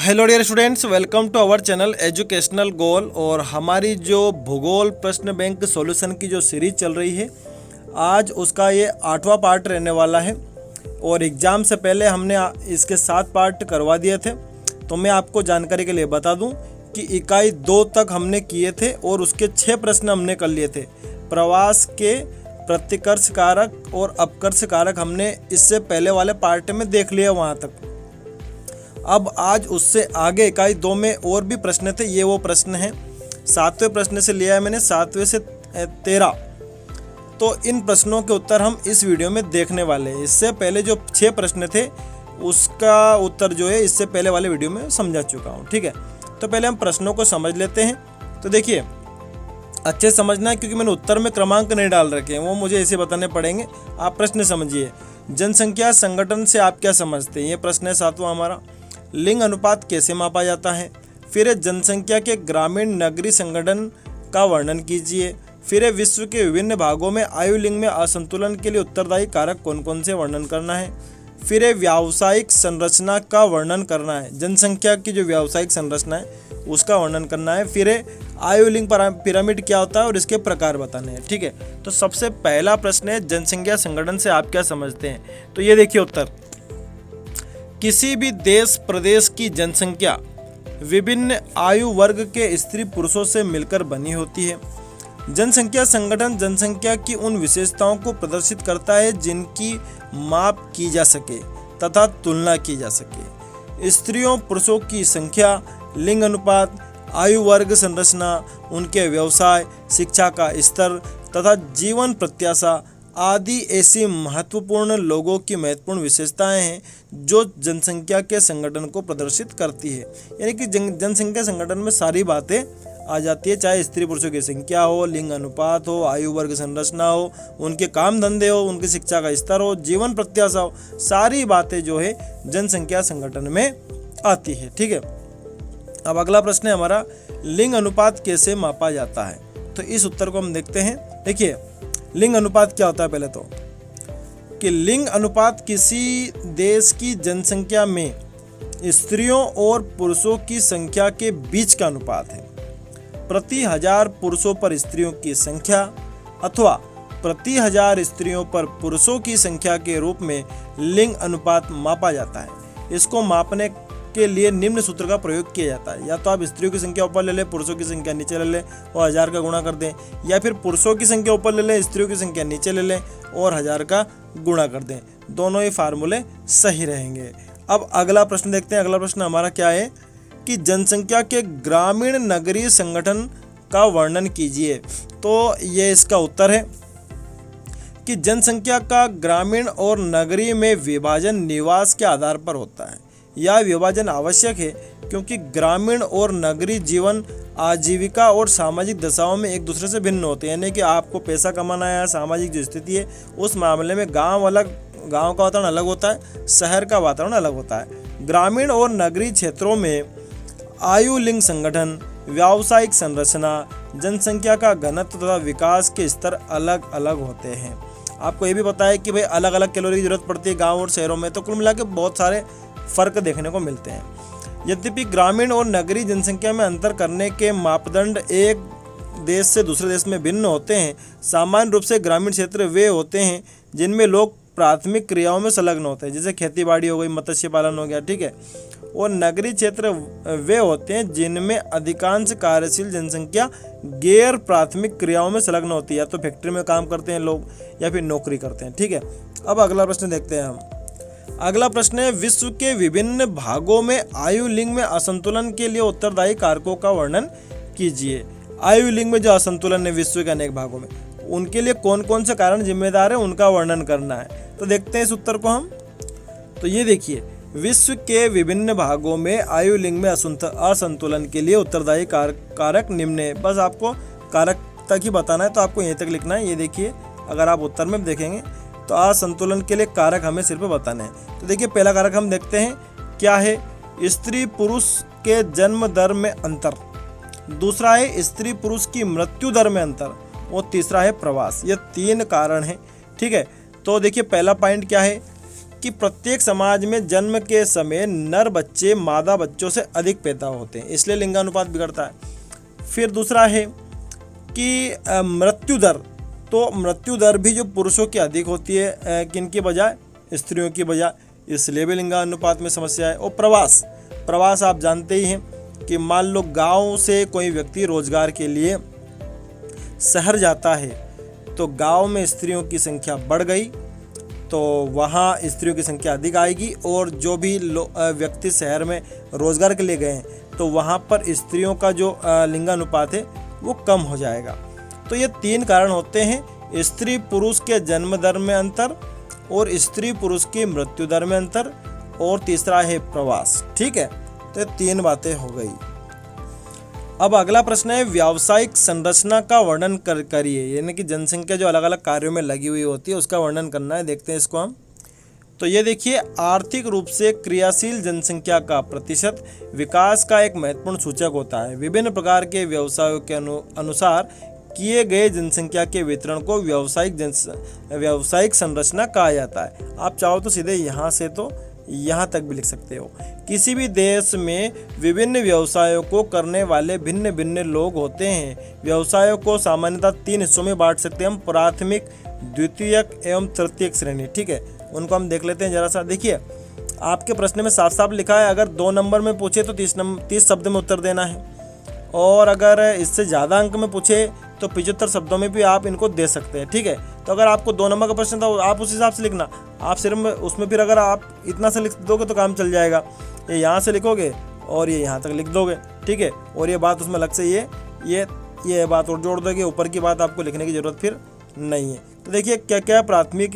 Hello dear students, welcome to our channel educational goal. और हमारी जो भूगोल प्रश्न बैंक सॉल्यूशन की जो सीरीज चल रही है, आज उसका ये 8वां पार्ट रहने वाला है। और एग्ज़ाम से पहले हमने इसके 7 पार्ट करवा दिए थे। तो मैं आपको जानकारी के लिए बता दूं कि इकाई 2 तक हमने किए थे और उसके 6 प्रश्न हमने कर लिए थे। प्रवास के प्रतिकर्ष कारक और अपकर्ष कारक हमने इससे पहले वाले पार्ट में देख लिया वहाँ तक। अब आज उससे आगे इकाई 2 में और भी प्रश्न थे। ये वो प्रश्न हैं, 7वें प्रश्न से लिया है मैंने, 7वें से 13। तो इन प्रश्नों के उत्तर हम इस वीडियो में देखने वाले हैं। इससे पहले जो 6 प्रश्न थे उसका उत्तर जो है इससे पहले वाले वीडियो में समझा चुका हूँ। ठीक है, तो पहले हम प्रश्नों को समझ लेते हैं। तो देखिए, अच्छे समझना है क्योंकि मैंने उत्तर में क्रमांक नहीं डाल रखे हैं, वो मुझे ऐसे बताने पड़ेंगे। आप प्रश्न समझिए। जनसंख्या संगठन से आप क्या समझते हैं? ये प्रश्न है 7वां हमारा। लिंग अनुपात कैसे मापा जाता है? फिर जनसंख्या के ग्रामीण नगरीय संगठन का वर्णन कीजिए। फिर विश्व के विभिन्न भागों में आयु लिंग में असंतुलन के लिए उत्तरदायी कारक कौन कौन से वर्णन करना है। फिर व्यावसायिक संरचना का वर्णन करना है, जनसंख्या की जो व्यावसायिक संरचना है उसका वर्णन करना है। फिर आयु लिंग पिरामिड क्या होता है और इसके प्रकार बताने हैं। ठीक है, तो सबसे पहला प्रश्न है जनसंख्या संगठन से आप क्या समझते हैं? तो ये देखिए उत्तर। किसी भी देश प्रदेश की जनसंख्या विभिन्न आयु वर्ग के स्त्री पुरुषों से मिलकर बनी होती है। जनसंख्या संगठन जनसंख्या की उन विशेषताओं को प्रदर्शित करता है जिनकी माप की जा सके तथा तुलना की जा सके। स्त्रियों पुरुषों की संख्या, लिंग अनुपात, आयु वर्ग संरचना, उनके व्यवसाय, शिक्षा का स्तर तथा जीवन प्रत्याशा आदि ऐसी महत्वपूर्ण लोगों की महत्वपूर्ण विशेषताएं हैं जो जनसंख्या के संगठन को प्रदर्शित करती है। यानी कि जनसंख्या संगठन में सारी बातें आ जाती है, चाहे स्त्री पुरुषों की संख्या हो, लिंग अनुपात हो, आयु वर्ग संरचना हो, उनके काम धंधे हो, उनकी शिक्षा का स्तर हो, जीवन प्रत्याशा हो, सारी बातें जो है जनसंख्या संगठन में आती है। ठीक है, अब अगला प्रश्न है हमारा, लिंग अनुपात कैसे मापा जाता है? तो इस उत्तर को हम देखते हैं। देखिए, लिंग अनुपात क्या होता है? पहले तो कि लिंग अनुपात किसी देश की जनसंख्या में स्त्रियों और पुरुषों की संख्या के बीच का अनुपात है। प्रति 1000 पुरुषों पर स्त्रियों की संख्या अथवा प्रति 1000 स्त्रियों पर पुरुषों की संख्या के रूप में लिंग अनुपात मापा जाता है। इसको मापने के लिए निम्न सूत्र का प्रयोग किया जाता है। या तो आप स्त्रियों की संख्या ऊपर ले लें, पुरुषों की संख्या नीचे ले लें और 1000 का गुणा कर दें, या फिर पुरुषों की संख्या ऊपर ले लें, स्त्रियों की संख्या नीचे ले लें और 1000 का गुणा कर दें। दोनों ही फार्मूले सही रहेंगे। अब अगला प्रश्न देखते हैं। अगला प्रश्न हमारा क्या है कि जनसंख्या के ग्रामीण नगरीय संगठन का वर्णन कीजिए। तो ये इसका उत्तर है कि जनसंख्या का ग्रामीण और नगरीय में विभाजन निवास के आधार पर होता है। यह विभाजन आवश्यक है क्योंकि ग्रामीण और नगरीय जीवन आजीविका और सामाजिक दशाओं में एक दूसरे से भिन्न होते हैं। यानी कि आपको पैसा कमाना है, सामाजिक जो स्थिति है, उस मामले में गांव का वातावरण अलग होता है, शहर का वातावरण अलग होता है। ग्रामीण और नगरीय क्षेत्रों में आयु लिंग संगठन, व्यावसायिक संरचना, जनसंख्या का घनत्व तथा विकास के स्तर अलग अलग होते हैं। आपको ये भी पता है कि भाई अलग अलग कैलोरी की जरूरत पड़ती है गाँव और शहरों में, तो कुल मिला के बहुत सारे फर्क देखने को मिलते हैं। यद्यपि ग्रामीण और नगरीय जनसंख्या में अंतर करने के मापदंड एक देश से दूसरे देश में भिन्न होते हैं। सामान्य रूप से ग्रामीण क्षेत्र वे होते हैं जिनमें लोग प्राथमिक क्रियाओं में संलग्न होते हैं, जैसे खेती बाड़ी हो गई, मत्स्य पालन हो गया। ठीक है, और नगरीय क्षेत्र वे होते हैं जिनमें अधिकांश कार्यशील जनसंख्या गैर प्राथमिक क्रियाओं में संलग्न होती है, या तो फैक्ट्री में काम करते हैं लोग या फिर नौकरी करते हैं। ठीक है, अब अगला प्रश्न देखते हैं हम। अगला प्रश्न है, विश्व के विभिन्न भागों में आयु लिंग में असंतुलन के लिए उत्तरदायी कारकों का वर्णन कीजिए। आयु लिंग में जो असंतुलन है विश्व के अनेक भागों में, उनके लिए कौन कौन से कारण जिम्मेदार है, उनका वर्णन करना है। तो देखते हैं इस उत्तर को हम। तो ये देखिए, विश्व के विभिन्न भागों में आयु लिंग में असंतुलन के लिए उत्तरदायी कारक निम्न है। बस आपको कारक तक ही बताना है, तो आपको यहीं तक लिखना है। ये देखिए, अगर आप उत्तर में देखेंगे तो असंतुलन के लिए कारक हमें सिर्फ बताने हैं। तो देखिए, पहला कारक हम देखते हैं क्या है, स्त्री पुरुष के जन्म दर में अंतर। दूसरा है स्त्री पुरुष की मृत्यु दर में अंतर, और तीसरा है प्रवास। ये 3 कारण हैं। ठीक है, तो देखिए पहला पॉइंट क्या है कि प्रत्येक समाज में जन्म के समय नर बच्चे मादा बच्चों से अधिक पैदा होते हैं, इसलिए लिंगानुपात बिगड़ता है। फिर दूसरा है कि मृत्यु दर, तो मृत्यु दर भी जो पुरुषों की अधिक होती है किनकी बजाय, स्त्रियों की बजाय, इसलिए भी लिंगानुपात में समस्या है। और प्रवास आप जानते ही हैं कि मान लो गांव से कोई व्यक्ति रोजगार के लिए शहर जाता है तो गांव में स्त्रियों की संख्या बढ़ गई तो वहाँ स्त्रियों की संख्या अधिक आएगी, और जो भी व्यक्ति शहर में रोजगार के लिए गए हैं तो वहाँ पर स्त्रियों का जो लिंगानुपात है वो कम हो जाएगा। तो ये 3 कारण होते हैं, स्त्री पुरुष के जन्म दर में अंतर, और स्त्री पुरुष की मृत्यु दर में अंतर, और तीसरा है प्रवास। ठीक है, तो 3 बातें हो गई। अब अगला प्रश्न है व्यावसायिक संरचना का वर्णन करिए, यानी कि जनसंख्या जो अलग अलग कार्यों में लगी हुई होती है उसका वर्णन करना है। देखते हैं इसको हम। तो ये देखिए, आर्थिक रूप से क्रियाशील जनसंख्या का प्रतिशत विकास का एक महत्वपूर्ण सूचक होता है। विभिन्न प्रकार के व्यवसायों के अनुसार किए गए जनसंख्या के वितरण को व्यावसायिक संरचना कहा जाता है। आप चाहो तो सीधे यहाँ से तो यहाँ तक भी लिख सकते हो। किसी भी देश में विभिन्न व्यवसायों को करने वाले भिन्न भिन्न लोग होते हैं। व्यवसायों को सामान्यतः 3 हिस्सों में बांट सकते हैं हम, प्राथमिक, द्वितीयक एवं तृतीयक श्रेणी। ठीक है, उनको हम देख लेते हैं जरा सा। देखिए, आपके प्रश्न में साफ साफ लिखा है अगर 2 नंबर में पूछे तो 30 शब्द में उत्तर देना है, और अगर इससे ज़्यादा अंक में पूछे तो 75 शब्दों में भी आप इनको दे सकते हैं। ठीक है, तो अगर आपको 2 नंबर का प्रश्न था आप उस हिसाब से लिखना। आप सिर्फ उसमें फिर अगर आप इतना से लिख दोगे तो काम चल जाएगा। ये यहाँ से लिखोगे और ये यहाँ तक लिख दोगे। ठीक है, और ये बात उसमें अलग से ये बात और जोड़ दोगे, ऊपर की बात आपको लिखने की ज़रूरत फिर नहीं है। तो देखिए क्या क्या प्राथमिक,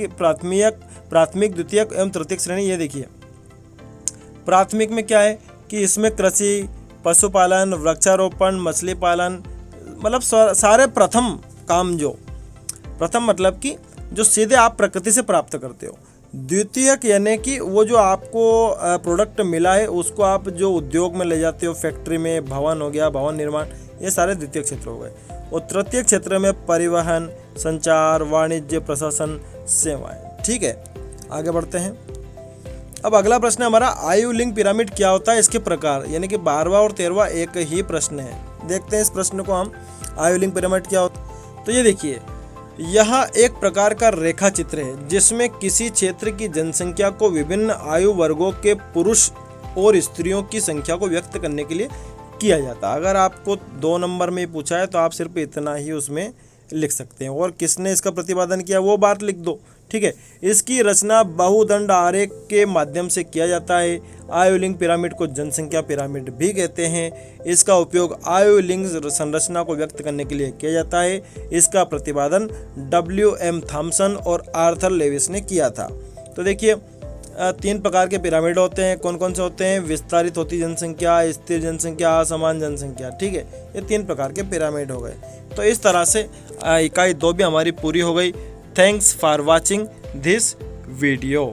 द्वितीयक एवं तृतीयक श्रेणी। ये देखिए, प्राथमिक में क्या है कि इसमें कृषि, पशुपालन, वृक्षारोपण, मछली पालन, मतलब सारे प्रथम काम, जो प्रथम मतलब कि जो सीधे आप प्रकृति से प्राप्त करते हो। द्वितीयक यानी कि वो जो आपको प्रोडक्ट मिला है उसको आप जो उद्योग में ले जाते हो, फैक्ट्री में, भवन हो गया, भवन निर्माण, ये सारे द्वितीय क्षेत्र हो गए। और तृतीय क्षेत्र में परिवहन, संचार, वाणिज्य, प्रशासन, सेवाएं। ठीक है, आगे बढ़ते हैं। अब अगला प्रश्न है हमारा आयु लिंग पिरामिड क्या होता है, इसके प्रकार, यानी कि 12वां और 13वां एक ही प्रश्न है। देखते हैं इस प्रश्न को हम, आयु लिंग पिरामिड क्या होता है। तो ये देखिए, यह एक प्रकार का रेखा चित्र है जिसमें किसी क्षेत्र की जनसंख्या को विभिन्न आयु वर्गों के पुरुष और स्त्रियों की संख्या को व्यक्त करने के लिए किया जाता है। अगर आपको 2 नंबर में पूछा है तो आप सिर्फ इतना ही उसमें लिख सकते हैं, और किसने इसका प्रतिपादन किया वो बात लिख दो। ठीक है, इसकी रचना बहुदंड आरेख के माध्यम से किया जाता है। आयु लिंग पिरामिड को जनसंख्या पिरामिड भी कहते हैं। इसका उपयोग आयु लिंग संरचना को व्यक्त करने के लिए किया जाता है। इसका प्रतिपादन WM थॉमसन और आर्थर लेविस ने किया था। तो देखिए, 3 प्रकार के पिरामिड होते हैं। कौन कौन से होते हैं? विस्तारित होती जनसंख्या, स्थिर जनसंख्या, असमान जनसंख्या। ठीक है, ये 3 प्रकार के पिरामिड हो गए। तो इस तरह से इकाई 2 भी हमारी पूरी हो गई। Thanks for watching this video.